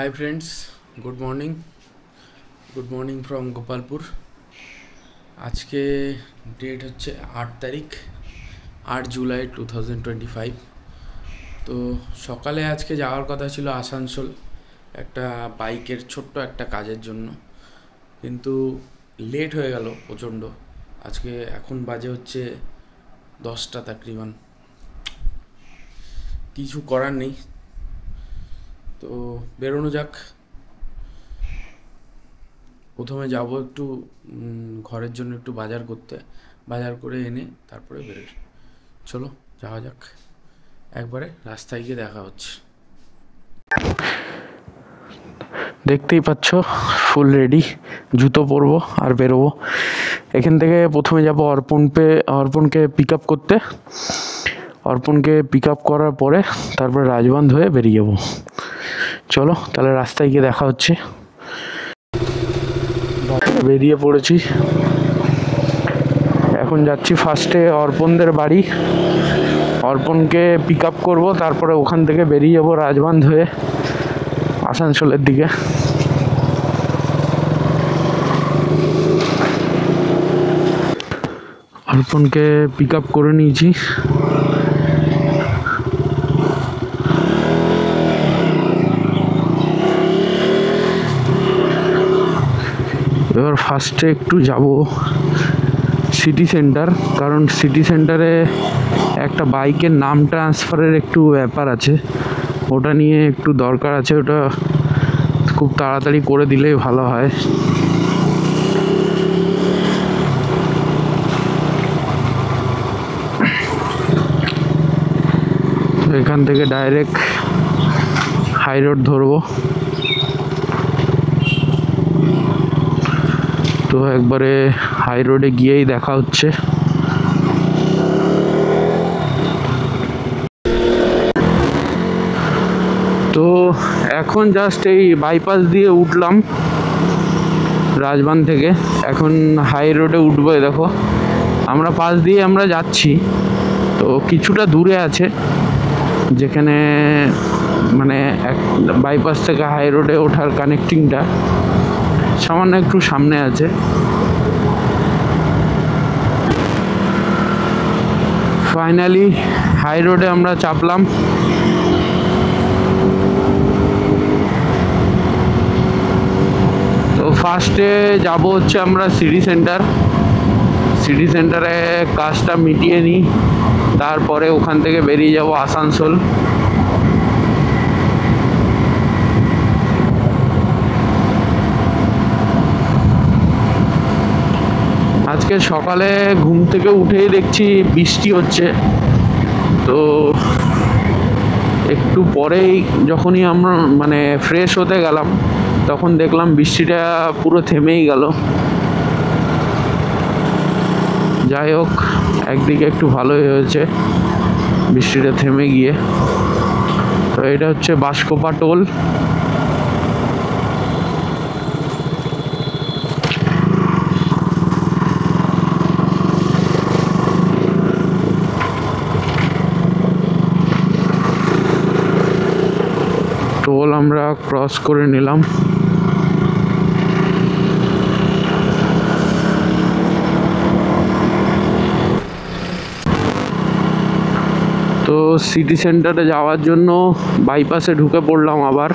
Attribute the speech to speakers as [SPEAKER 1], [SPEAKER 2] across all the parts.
[SPEAKER 1] Hi friends, good morning from Gopalpur. आज के date হচ্ছে 8 তারিখ 8 জুলাই 2025। তো সকালে আজকে যাওয়ার কথা ছিল আসানসোল একটা বাইকের ছোট্ট একটা কাজের জন্য, কিন্তু লেট হয়ে গেল প্রচণ্ড। আজকে এখন বাজে হচ্ছে 10টা তাকরিবান। কিছু করার নেই, তো বেরোনো যাক। প্রথমে যাব একটু ঘরের জন্য একটু বাজার করতে, বাজার করে এনে তারপরে বেরোই। চলো যাওয়া যাক, একবারে রাস্তায় গিয়ে দেখা হচ্ছে। দেখতেই পাচ্ছ ফুল রেডি, জুতো পরবো আর বেরোবো। এখান থেকে প্রথমে যাব অর্পণকে পিক আপ করতে। অর্পণকে পিক আপ করার পরে তারপরে রাজবাঁধ হয়ে বেরিয়ে যাবো। চলো তাহলে রাস্তায় গিয়ে দেখা হচ্ছে। বেরিয়ে পড়েছি, এখন যাচ্ছি ফার্স্টে অর্পণদের বাড়ি। অর্পণকে পিক আপ করবো, তারপরে ওখান থেকে বেরিয়ে যাবো রাজবাঁধ হয়ে আসানসোলের দিকে। অর্পণকে পিক আপ করে নিয়েছি। এবার ফার্স্টে একটু যাব সিটি সেন্টার, কারণ সিটি সেন্টারে একটা বাইকের নাম ট্রান্সফারের একটু ব্যাপার আছে, ওটা নিয়ে একটু দরকার আছে। ওটা খুব তাড়াতাড়ি করে দিলেই ভালো হয়। এখান থেকে ডাইরেক্ট হাই রোড ধরবো। তো একবারে হাই রোডে গিয়েই দেখা হচ্ছে। তো এখন জাস্ট এই বাইপাস দিয়ে উঠলাম রাজবাঁধ থেকে, এখন হাই রোডে উঠবো। দেখো আমরা পাশ দিয়ে আমরা যাচ্ছি, তো কিছুটা দূরে আছে যেখানে মানে এক বাইপাস থেকে হাই রোডে ওঠার কানেক্টিংটা সামান্য একটু সামনে আছে। ফাইনালি হাই রোডে আমরা চাপলাম। তো ফার্স্টে যাব হচ্ছে আমরা সিটি সেন্টারে কাজটা মিটিয়ে নিই, তারপরে ওখান থেকে বেরিয়ে যাব আসানসোল। আজকে সকালে ঘুম থেকে উঠেই দেখছি বৃষ্টি হচ্ছে, তো একটু পরেই যখনই আমরা মানে ফ্রেশ হতে গেলাম তখন দেখলাম বৃষ্টিটা পুরো থেমেই গেল। যাই হোক, একদিকে একটু ভালোই হয়েছে বৃষ্টিটা থেমে গিয়ে। তো এটা হচ্ছে বাঁশকোপা টোল। টোল আমরা ক্রস করে নিলাম। তো সিটি সেন্টারে যাওয়ার জন্য বাইপাসে ঢুকে পড়লাম আবার।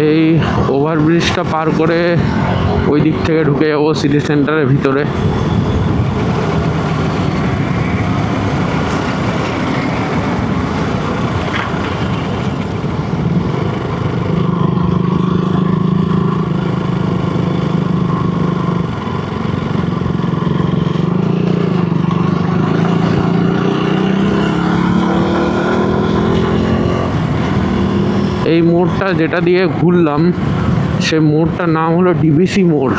[SPEAKER 1] এই ওভারব্রিজটা পার করে ওই দিক থেকে ঢুকে যাবো সিটি সেন্টারের ভিতরে। এই মোড়টা যেটা দিয়ে ঘুরলাম সে মোড়টার নাম হলো ডিবিসি মোড়।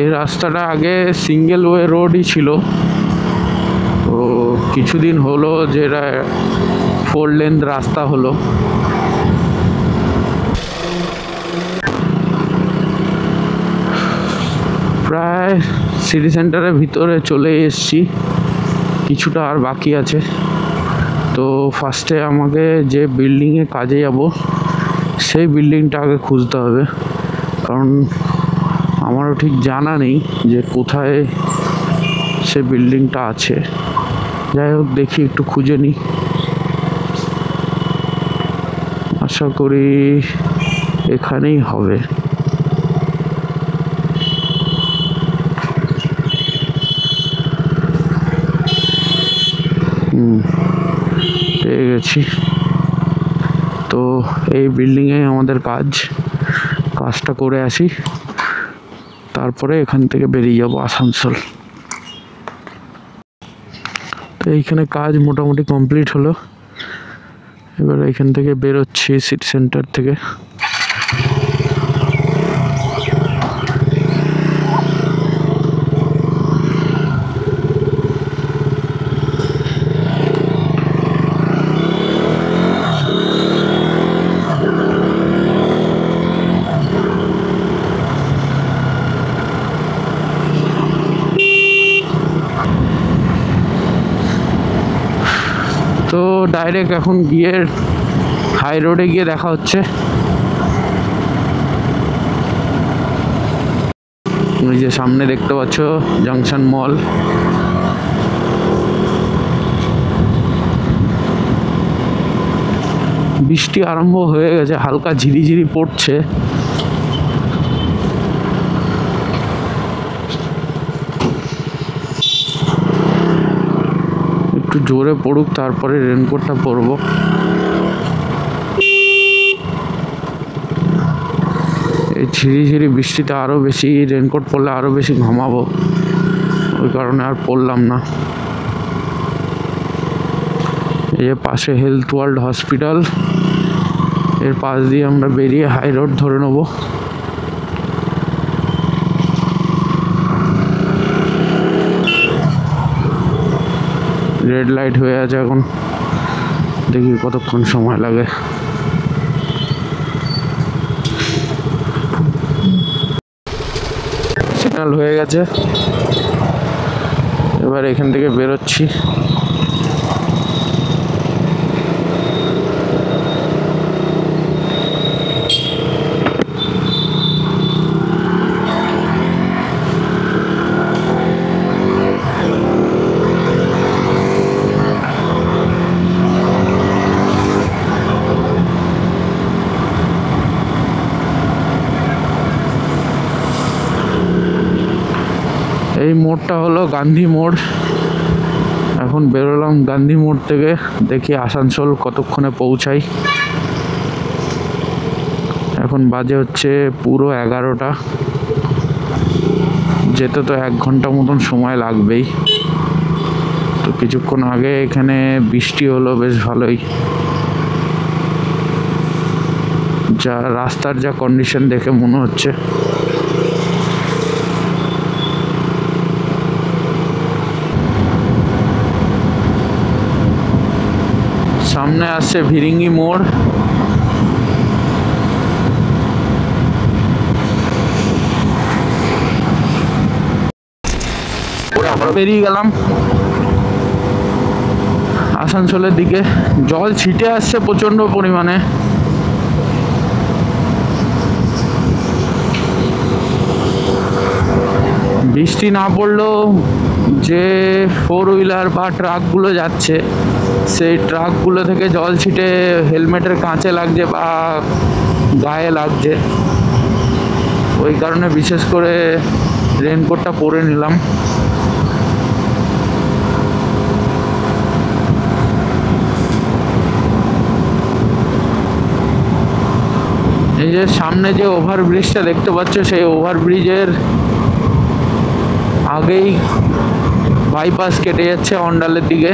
[SPEAKER 1] এই রাস্তাটা আগে সিঙ্গেল ওয়ে রোডই ছিল, তো কিছুদিন হলো যেটা 4 লেন রাস্তা হলো। প্রায় সিটি সেন্টারের ভিতরে চলে এসেছি, কিছুটা আর বাকি আছে। তো ফার্স্টে আমাকে যে বিল্ডিংয়ে কাজে যাব সেই বিল্ডিংটা আগে খুঁজতে হবে, কারণ আমারও ঠিক জানা নেই যে কোথায় সে বিল্ডিংটা আছে। যাই হোক, দেখি একটু খুঁজে নিই, আশা করি এখানেই হবে। পেয়ে গেছি। তো এই বিল্ডিংয়ে আমাদের কাজটা করে আসি, তারপরে এখান থেকে বেরিয়ে যাব আসানসোল। তো এইখানে কাজ মোটামুটি কমপ্লিট হলো, এবার এখান থেকে বেরোচ্ছি সিটি সেন্টার থেকে। তো ডাইরেক্ট এখন গিয়ে হাই রোডে গিয়ে দেখা হচ্ছে। ওই যে সামনে দেখতে পাচ্ছ জংশন মল। বৃষ্টি আরম্ভ হয়ে গেছে, হালকা ঝিরিঝিরি পড়ছে। একটু জোরে পড়ুক, তারপরে রেনকোটটা পরবো। এই ঝিরিঝিরি বৃষ্টিতে আরও বেশি, রেনকোট পরলে আরও বেশি ঘামাবো, ওই কারণে আর পরলাম না। এই যে পাশে হেলথ ওয়ার্ল্ড হসপিটাল, এর পাশ দিয়ে আমরা বেরিয়ে হাই রোড ধরে নেবো। রেড লাইট হয়ে আছে এখন, দেখি কতক্ষণ সময় লাগে। সিগন্যাল হয়ে গেছে, এবার এখান থেকে বেরোচ্ছি। এই মোড়টা হলো গান্ধী মোড়। এখন বেরোলাম গান্ধী মোড় থেকে, দেখি আসানসোল কতক্ষণে পৌঁছাই। এখন বাজে হচ্ছে পুরো 11টা, যেতে তো 1 ঘন্টা মতন সময় লাগবেই। তো কিছুক্ষণ আগে এখানে বৃষ্টি হলো বেশ ভালোই, যা রাস্তার যা কন্ডিশন দেখে মনে হচ্ছে। সামনে আসছে ভিরিঙ্গি মোড়। বেরিয়ে গেলাম আসানসোলের দিকে। জল ছিটে আসছে প্রচন্ড পরিমাণে। বৃষ্টি না পড়লেও যে 4 হুইলার বা ট্রাকগুলো যাচ্ছে, সেই ট্রাকগুলো থেকে জল ছিটে হেলমেটের কাঁচে লাগছে বা গায়ে লাগছে। ওই কারণে বিশেষ করে রেনকোটটা পরে নিলাম। যে সামনে যে ওভারব্রিজটা দেখতে পাচ্ছ, সেই ওভারব্রিজের আগেই বাইপাস কেটে যাচ্ছে অন্ডালের দিকে।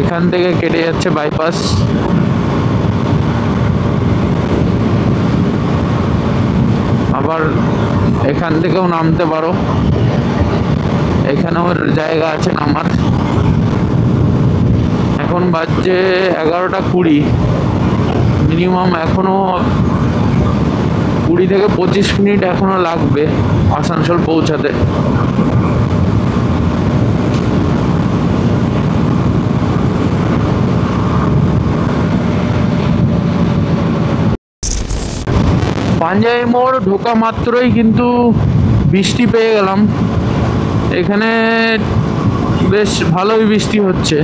[SPEAKER 1] এখান থেকে কেটে যাচ্ছে বাইপাস। আবার এখান থেকেও নামতে পারো, এখানেও জায়গা আছে নামার। এখন বাজছে 11:20, মিনিমাম এখনো 20 থেকে 25 মিনিট এখনো লাগবে আসানসোল পৌঁছাতে। পাঞ্জাবি মোড় ঢোকা মাত্রই কিন্তু বৃষ্টি পেয়ে গেলাম। এখানে বেশ ভালোই বৃষ্টি হচ্ছে।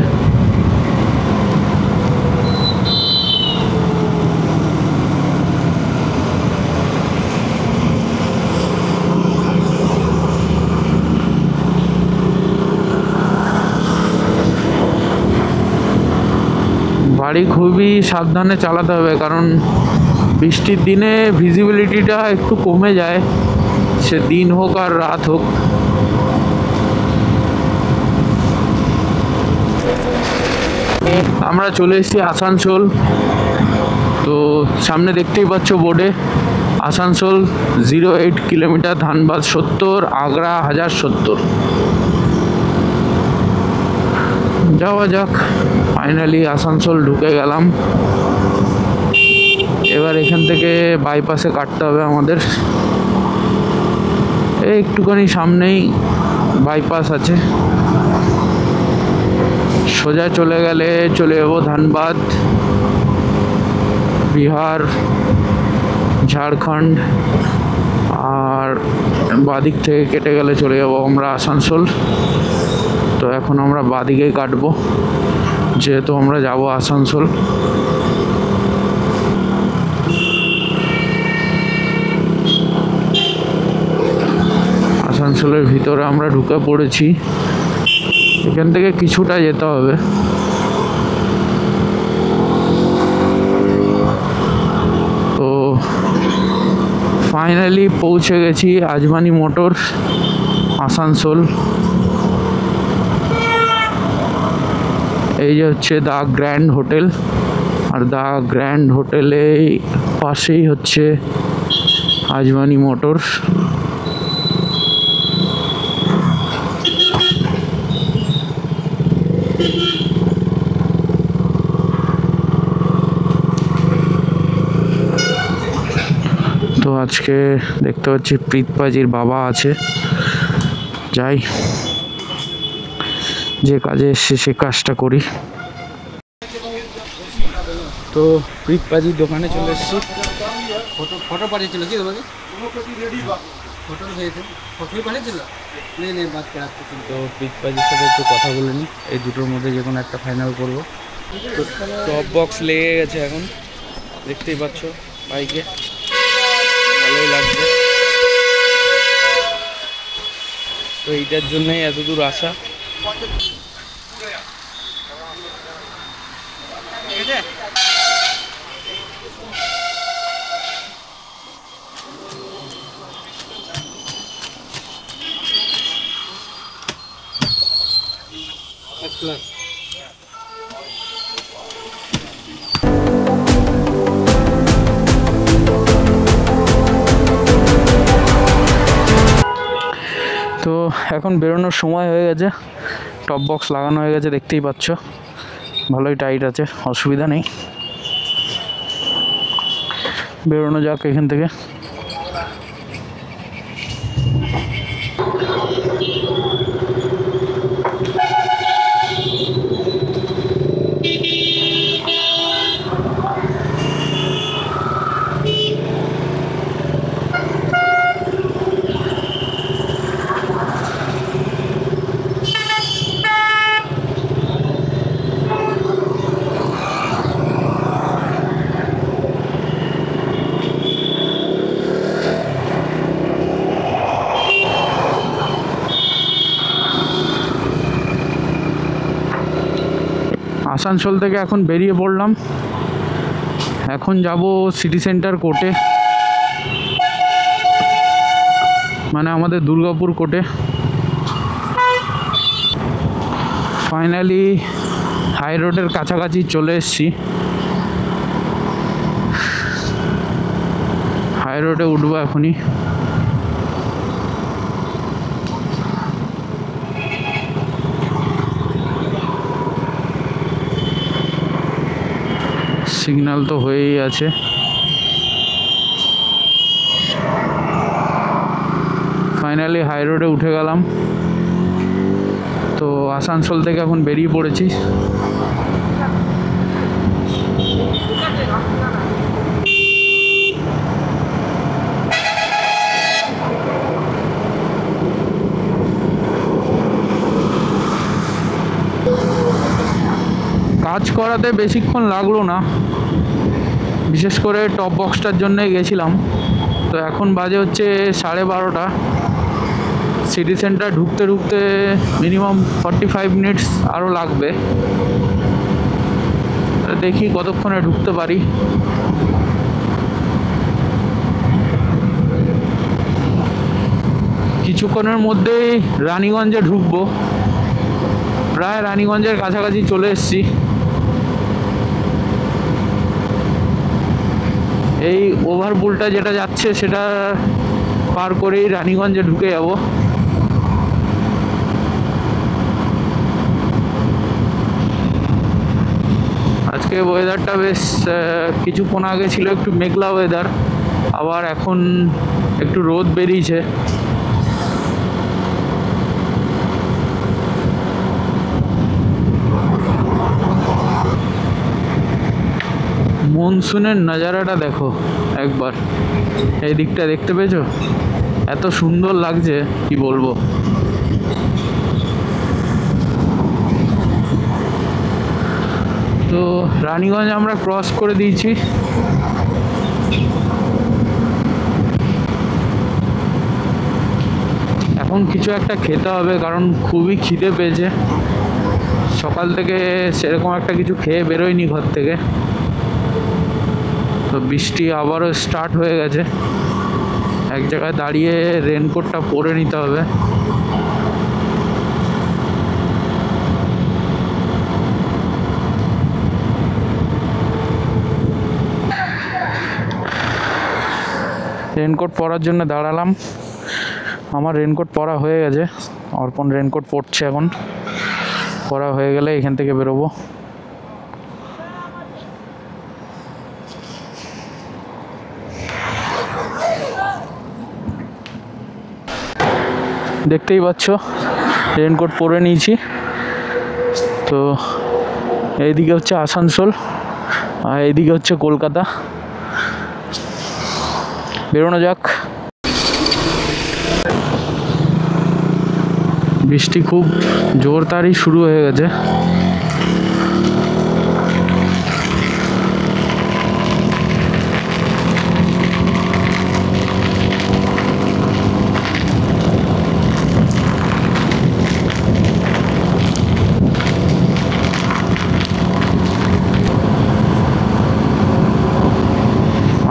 [SPEAKER 1] গাড়ি খুবই সাবধানে চালাতে হবে, কারণ বৃষ্টির দিনে ভিজিবিলিটিটা একটু কমে যায়, সে দিন হোক আর রাত হোক। আমরা চলে এসেছি আসানসোল। তো সামনে দেখতেই পাচ্ছ বোর্ডে আসানসোল 08 কিলোমিটার, ধানবাদ 70, আগ্রা 1070। যাওয়া যাক। ফাইনালি আসানসোল ঢুকে গেলাম। এবার এখান থেকে বাইপাসে কাটতে হবে আমাদের। এই একটুখানি সামনেই বাইপাস আছে, সোজা চলে গেলে চলে যাবো ধানবাদ, বিহার, ঝাড়খণ্ড। আর বাদিক থেকে কেটে গেলে চলে যাবো আমরা আসানসোল। তো এখন আমরা বাদিকেই কাটবো, যেহেতু আমরা যাব আসানসোল। আসানসোলের ভিতরে আমরা ঢুকে পড়েছি। এখান থেকে কিছুটা যেতে হবে। তো ফাইনালি পৌঁছে গেছি আজমানি মোটর, আসানসোল। এই যে হচ্ছে the grand hotel, are the grand হোটেলের পাশেই হচ্ছে আজমানি মোটর। তো আজকে দেখতে পাচ্ছি প্রীতপাজির বাবা আছে। যাই, যে কাজে এসে সে কাজটা করি। তো প্রীতপাজির দোকানে চলে এসেছি।
[SPEAKER 2] फोटो पाঠিয়েছিল কি তোমাকে? फोटो भेजे फोटो पाঠিয়েছিল? নে বাত করা।
[SPEAKER 1] তো প্রীতপাজির সাথে একটু কথা বলে নিই, এই দুটোর মধ্যে যে কোনো একটা ফাইনাল করবো। তো টপ বক্স লেগে গেছে এখন, দেখতেই পাচ্ছ বাইকে, ভালোই লাগছে। তো এইটার জন্যই এত দূর আসা। তো এখন বেরোনোর সময় হয়ে গেছে, টপ বক্স লাগানো হয়ে গেছে, দেখতেই পাচ্ছ ভালোই টাইট আছে, অসুবিধা নেই। বেরোনো যাক এখান থেকে। আসানসোল থেকে এখন বেরিয়ে পড়লাম। এখন যাব সিটি সেন্টার কোর্টে, মানে আমাদের দুর্গাপুর কোর্টে। ফাইনালি হাই রোডের কাছাকাছি চলে এসেছি। হাই রোডে উঠবো এখনই। সিগন্যাল তো হয়েই আছে। ফাইনালি হাই রোডে উঠে গেলাম। তো আসানসোল থেকে এখন বেরিয়ে পড়েছি। কাজ করাতে বেশিক্ষণ লাগলো না, বিশেষ করে টপ বক্সটার জন্যই গেছিলাম। তো এখন বাজে হচ্ছে 12:30। সিটি সেন্টার ঢুকতে ঢুকতে মিনিমাম 45 মিনিটস আরও লাগবে। দেখি কতক্ষণে ঢুকতে পারি। কিছুক্ষণের মধ্যেই রানীগঞ্জে ঢুকবো। প্রায় রানীগঞ্জের কাছাকাছি চলে এসেছি। এই ওভারপুলটা যেটা যাচ্ছে সেটা পার করেই রানীগঞ্জে ঢুকে যাব। আজকে ওয়েদারটা বেশ, কিছুক্ষণ আগে ছিল একটু মেঘলা ওয়েদার, আবার এখন একটু রোদ বেরিয়েছে। মনসুনের নজারাটা দেখো একবার, এই দিকটা দেখতে পেয়েছো? এত সুন্দর লাগছে কি বলবো। তো রানীগঞ্জ আমরা ক্রস করে দিয়েছি। এখন কিছু একটা খেতে হবে, কারণ খুবই খিদে পেয়েছে। সকাল থেকে সেরকম একটা কিছু খেয়ে বেরোয়নি ঘর থেকে। তো বৃষ্টি আবারও স্টার্ট হয়ে গেছে। এক জায়গায় দাঁড়িয়ে রেনকোটটা পরে নিতে হবে। রেনকোট পরার জন্য দাঁড়ালাম। আমার রেনকোট পরা হয়ে গেছে, অর্পণ রেনকোট পরছে এখন। পরা হয়ে গেলে এখান থেকে বেরোবো। দেখতেই পাচ্ছ রেনকোট পরে নিয়েছি। তো এইদিকে হচ্ছে আসানসোল আর এইদিকে হচ্ছে কলকাতা। বেরোনো যাক। বৃষ্টি খুব জোরদারই শুরু হয়ে গেছে।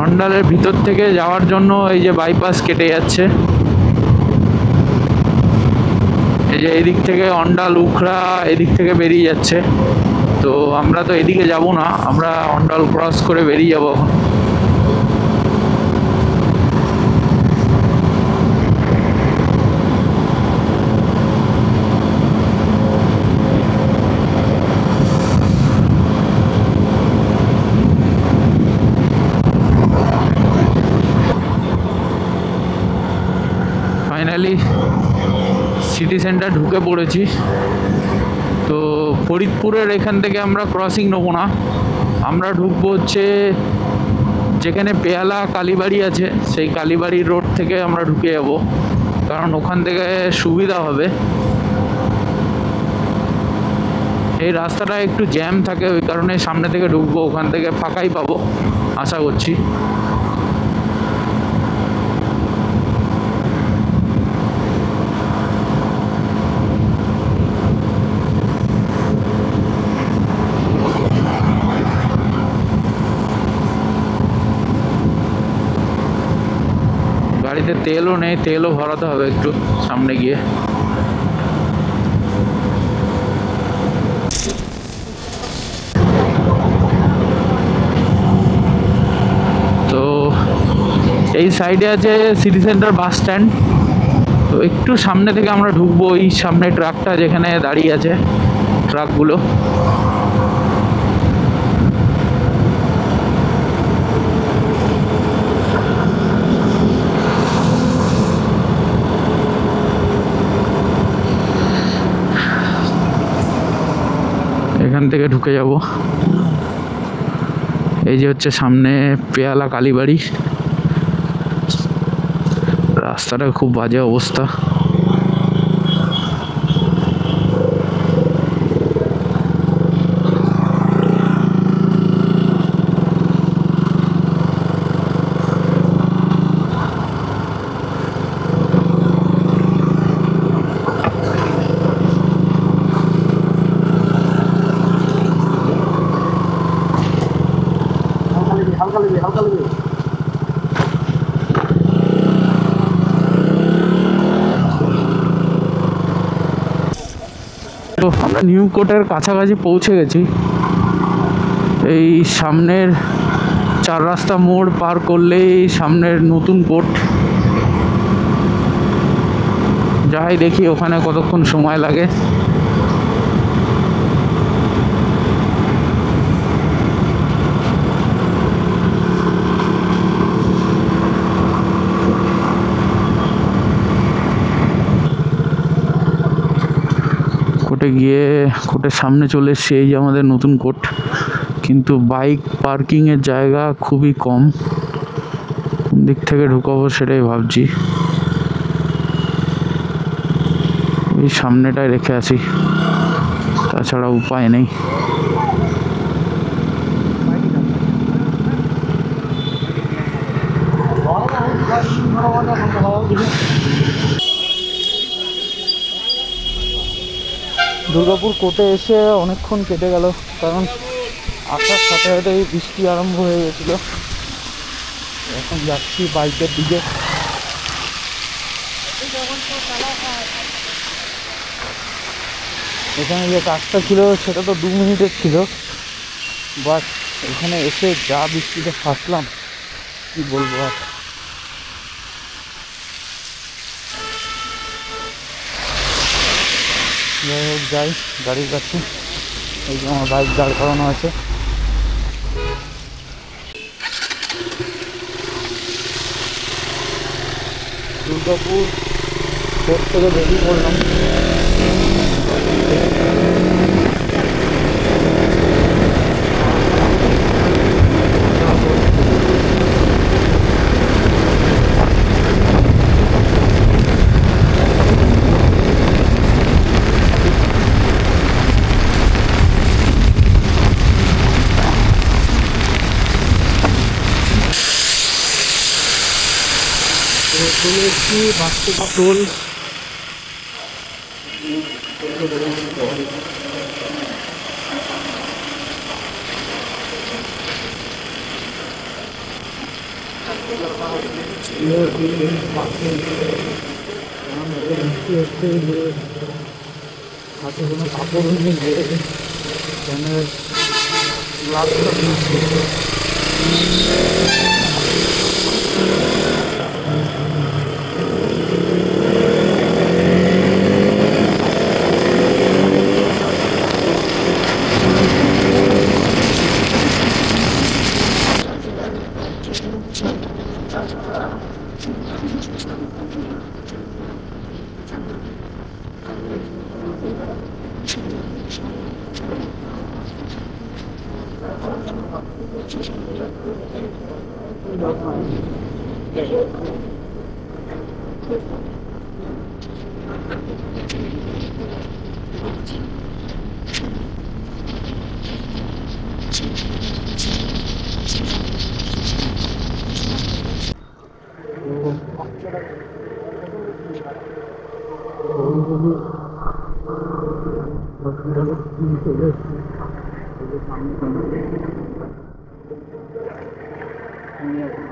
[SPEAKER 1] অন্ডালের ভিতর থেকে যাওয়ার জন্য এই যে বাইপাস কেটে যাচ্ছে। এই যে এদিক থেকে অন্ডাল উখড়া এদিক থেকে বেরিয়ে যাচ্ছে। তো আমরা তো এদিকে যাব না, আমরা অন্ডাল ক্রস করে বেরিয়ে যাব এখন। ফাইনালি সিটি সেন্টার ঢুকে পড়েছি। তো ফরিদপুরের এখান থেকে আমরা ক্রসিং নেবো না, আমরা ঢুকবো হচ্ছে যেখানে পেয়ালা কালীবাড়ি আছে সেই কালীবাড়ি রোড থেকে আমরা ঢুকে যাব, কারণ ওখান থেকে সুবিধা হবে। এই রাস্তাটা একটু জ্যাম থাকে, ওই কারণে সামনে থেকে ঢুকবো, ওখান থেকে ফাঁকাই পাবো আশা করছি। গাড়িতে তেলও নেই, তেলও ভরাতে হবে একটু সামনে গিয়ে। তো এই সাইডে আছে সিটি সেন্টার বাস স্ট্যান্ড। তো একটু সামনে থেকে আমরা ঢুকবো, এই সামনে ট্রাকটা যেখানে দাঁড়িয়ে আছে ট্রাকগুলো। এখান থেকে ঢুকে যাব। এই যে হচ্ছে সামনে পেয়ালা কালীবাড়ি। রাস্তাটা খুব বাজে অবস্থা। তো আমরা নিউ কোর্টের কাছাকাছি পৌঁছে গেছি। এই সামনের 4 রাস্তা মোড় পার করলেই সামনের নতুন কোর্ট। যাই দেখি ওখানে কতক্ষণ সময় লাগে। কোর্টে গিয়ে কোর্টের সামনে চলে এসেছি। এই যে আমাদের নতুন কোর্ট, কিন্তু বাইক পার্কিংয়ের জায়গা খুবই কম। কোন দিক থেকে ঢুকাবো সেটাই ভাবছি। এই সামনেটায় রেখে আছি, তাছাড়া উপায় নেই। দুর্গাপুর কোর্টে এসে অনেকক্ষণ কেটে গেল, কারণ আসার সাথে সাথে এই বৃষ্টি আরম্ভ হয়ে গেছিলো। এখন যাচ্ছি বাইকের দিকে। এখানে যে কাজটা ছিল সেটা তো 2 মিনিটের ছিল, বাট এখানে এসে যা বৃষ্টিতে ফাঁসলাম কি বলবো আর। যাই হোক, যাই গাড়ির কাছে। এই যে আমার বাইক দাঁড় করানো আছে। দুর্গাপুর কোর্ট থেকে বেরিয়ে পড়লাম। চলে এসেছি বাস্তবা টোল। হাতে কোনো কাপড় নেই, ক্যামেরার গ্লাসটা দিয়েছে।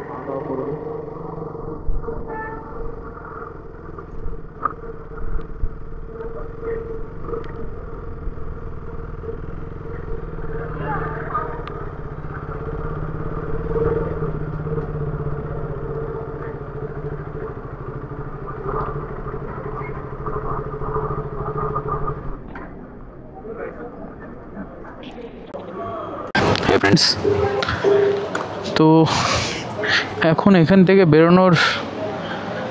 [SPEAKER 1] খাওয়া দাওয়া করবো। ফ্রেন্ডস। তো এখন এখান থেকে বেরোনোর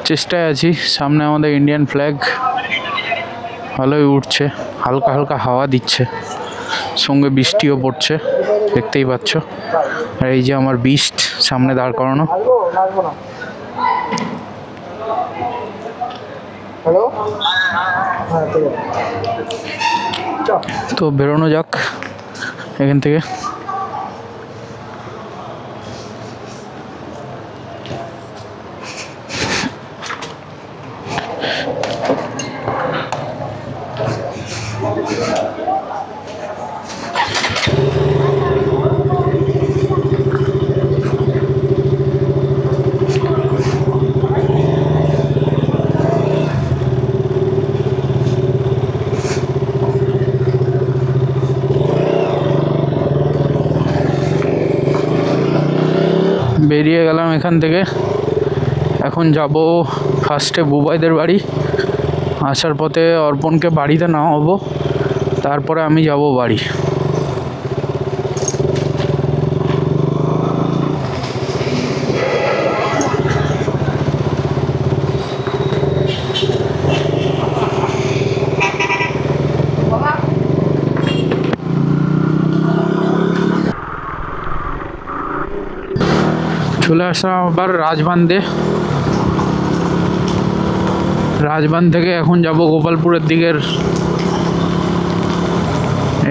[SPEAKER 1] চেষ্টায় আছি। সামনে আমাদের ইন্ডিয়ান ফ্ল্যাগ ভালোই উঠছে, হালকা হালকা হাওয়া দিচ্ছে, সঙ্গে বৃষ্টিও পড়ছে, দেখতেই পাচ্ছ। আর এই যে আমার বিস্ট সামনে দাঁড় করানো। তো বেরোনো যাক এখান থেকে। বেরিয়ে গেলাম এখান থেকে। এখন যাব ফার্স্টে বুবাইদের বাড়ি, আসার পথে অর্পণকে বাড়িতে নামাবো, তারপরে আমি যাব বাড়ি। চলে আসলাম আবার রাজবান্ধে। রাজবান্ধ থেকে এখন যাব গোপালপুরের দিকের।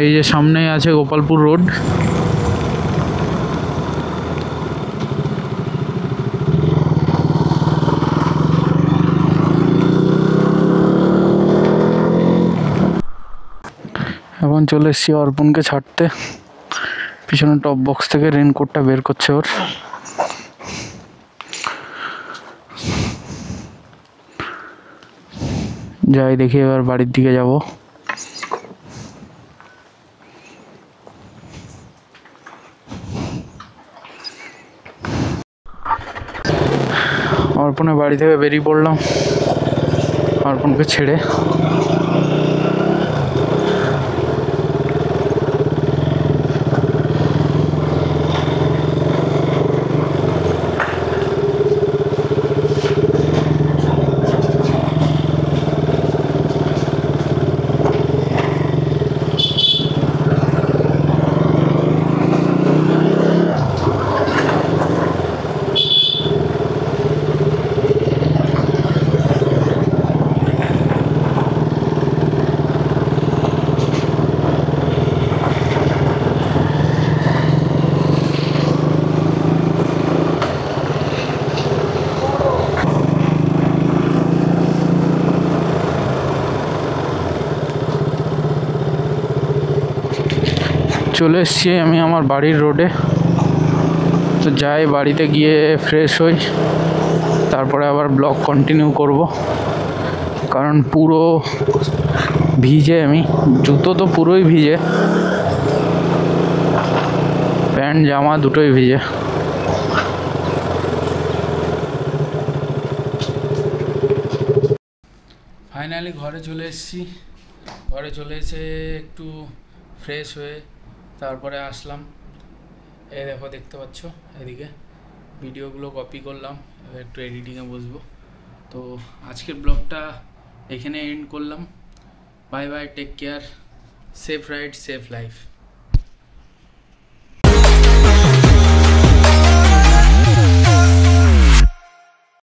[SPEAKER 1] এই যে সামনেই আছে গোপালপুর রোড। এখন চলে এসেছি অর্পণকে ছাড়তে। পিছনে টপ বক্স থেকে রেনকোটটা বের করছে ওর। যাই দেখি এবার বাড়ির দিকে যাব। অর্পণের বাড়ি থেকে বেরিয়ে পড়লাম অর্পণকে ছেড়ে। চলে এসেছি আমি আমার বাড়ির রোডে। তো যাই, বাড়িতে গিয়ে ফ্রেশ হই, তারপরে আবার ব্লগ কন্টিনিউ করব। কারণ পুরো ভিজে আমি, জুতো তো পুরোই ভিজে, প্যান্ট জামা দুটোই ভিজে। ফাইনালি ঘরে চলে এসেছি। ঘরে চলে এসে একটু ফ্রেশ হয়ে তারপরে আসলাম। এই দেখো, দেখতে পাচ্ছ এদিকে ভিডিওগুলো কপি করলাম, এবার একটু এডিটিংয়ে বসবো। তো আজকের ব্লগটা এখানে এন্ড করলাম। Bye bye, take care, safe ride safe life.